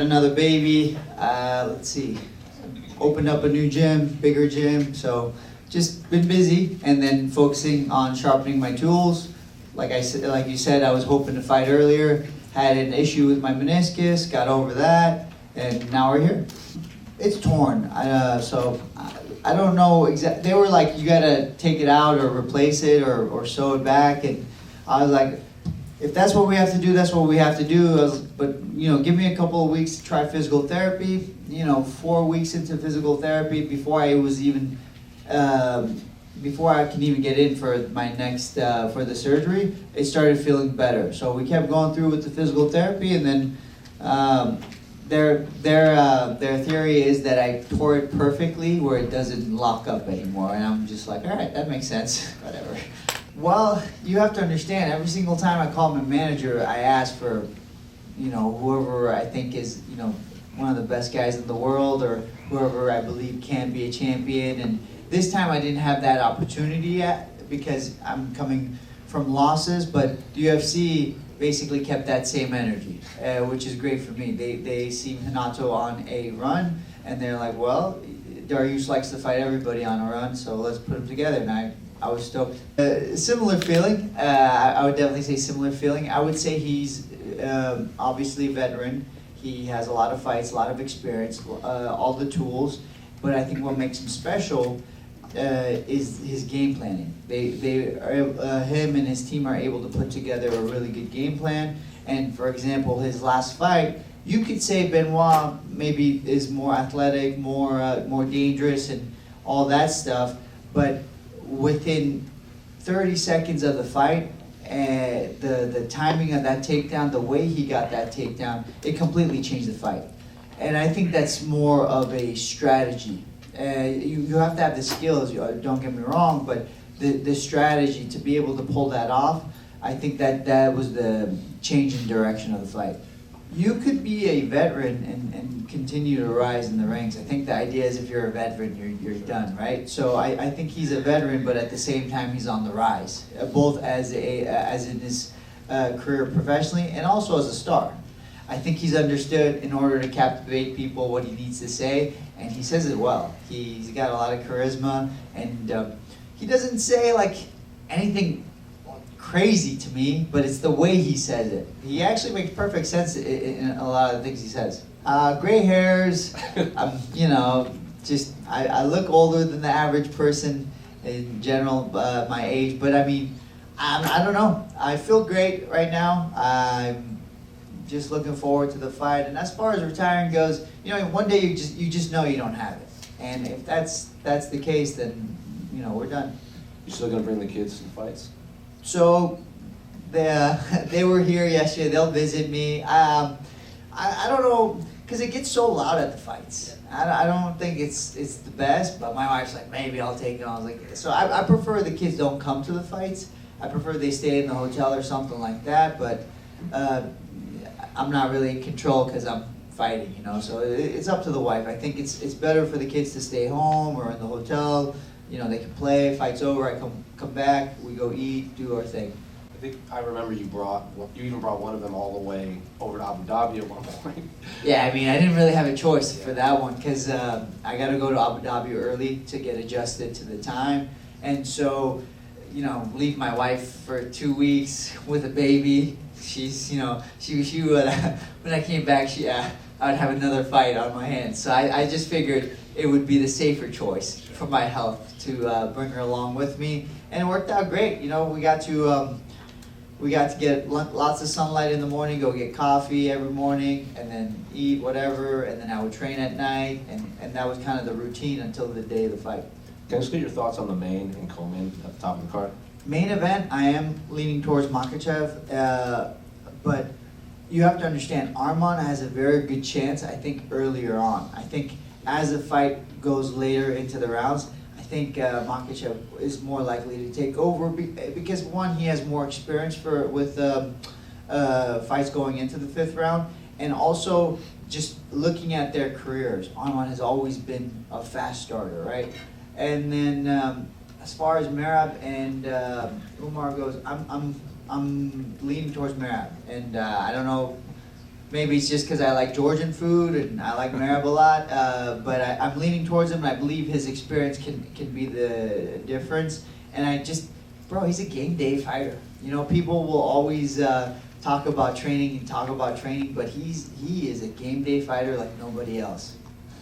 another baby. Let's see. Opened up a new gym, bigger gym. So just been busy, and then focusing on sharpening my tools. Like you said, I was hoping to fight earlier. Had an issue with my meniscus, got over that, and now we're here. It's torn, so I don't know exactly. They were like, you gotta take it out or replace it or sew it back, and I was like, if that's what we have to do, that's what we have to do. But give me a couple of weeks to try physical therapy. 4 weeks into physical therapy before I was even. Before I can even get in for my next for the surgery, it started feeling better. So we kept going through with the physical therapy, and then their theory is that I tore it perfectly where it doesn't lock up anymore, and I'm just like, all right, that makes sense, whatever. Well, you have to understand, every single time I call my manager, I ask for, whoever I think is, one of the best guys in the world, or whoever I believe can be a champion. And this time I didn't have that opportunity yet because I'm coming from losses, but the UFC basically kept that same energy, which is great for me. They see Hanato on a run, and they're like, well, Dariush likes to fight everybody on a run, so let's put them together. And I was stoked. Similar feeling. I would definitely say similar feeling. I would say he's obviously a veteran. He has a lot of fights, a lot of experience, all the tools. But I think what makes him special is his game planning. Him and his team are able to put together a really good game plan. And for example, his last fight, you could say Benoit maybe is more athletic, more dangerous, and all that stuff. But within 30 seconds of the fight, the timing of that takedown, the way he got that takedown, it completely changed the fight. And I think that's more of a strategy. You have to have the skills, don't get me wrong, but the strategy to be able to pull that off, I think that was the change in direction of the fight. You could be a veteran and continue to rise in the ranks. I think the idea is if you're a veteran, you're done, right? So I think he's a veteran, but at the same time he's on the rise, both as in his career professionally and also as a star. I think he's understood in order to captivate people what he needs to say, and he says it well. He's got a lot of charisma, and he doesn't say like anything crazy to me, but it's the way he says it. He actually makes perfect sense in a lot of the things he says. Gray hairs, I look older than the average person in general, my age, but I mean, I don't know. I feel great right now. I'm just looking forward to the fight, and as far as retiring goes, one day you just know you don't have it, and if that's the case, then we're done. You still gonna bring the kids to the fights? So they were here yesterday. They'll visit me. I don't know, because it gets so loud at the fights. I don't think it's the best, but my wife's like, maybe I'll take it. I was like, so I prefer the kids don't come to the fights. I prefer they stay in the hotel or something like that, but I'm not really in control because I'm fighting, so it's up to the wife. I think it's better for the kids to stay home or in the hotel. They can play, fight's over, I come back, we go eat, do our thing. I think I remember you even brought one of them all the way over to Abu Dhabi at one point. Yeah, I mean, I didn't really have a choice for that one because I got to go to Abu Dhabi early to get adjusted to the time. And so, leave my wife for 2 weeks with a baby. She's, she would, when I came back, I would have another fight on my hands. So I just figured it would be the safer choice for my health to bring her along with me, and it worked out great. We got to get lots of sunlight in the morning, go get coffee every morning, and then eat whatever, and then I would train at night, and that was kind of the routine until the day of the fight. Can I just get your thoughts on the main and co-main at the top of the card? Main event, I am leaning towards Makhachev, but you have to understand, Arman has a very good chance, I think, earlier on. I think as the fight goes later into the rounds, I think Makhachev is more likely to take over because, one, he has more experience with fights going into the 5th round, and also just looking at their careers, Arman has always been a fast starter, right? And then as far as Merab and Umar goes, I'm leaning towards Merab, and I don't know Maybe it's just because I like Georgian food and I like Marab a lot, but I'm leaning towards him, and I believe his experience can be the difference. And bro, he's a game day fighter. You know, people will always talk about training, but he is a game day fighter like nobody else.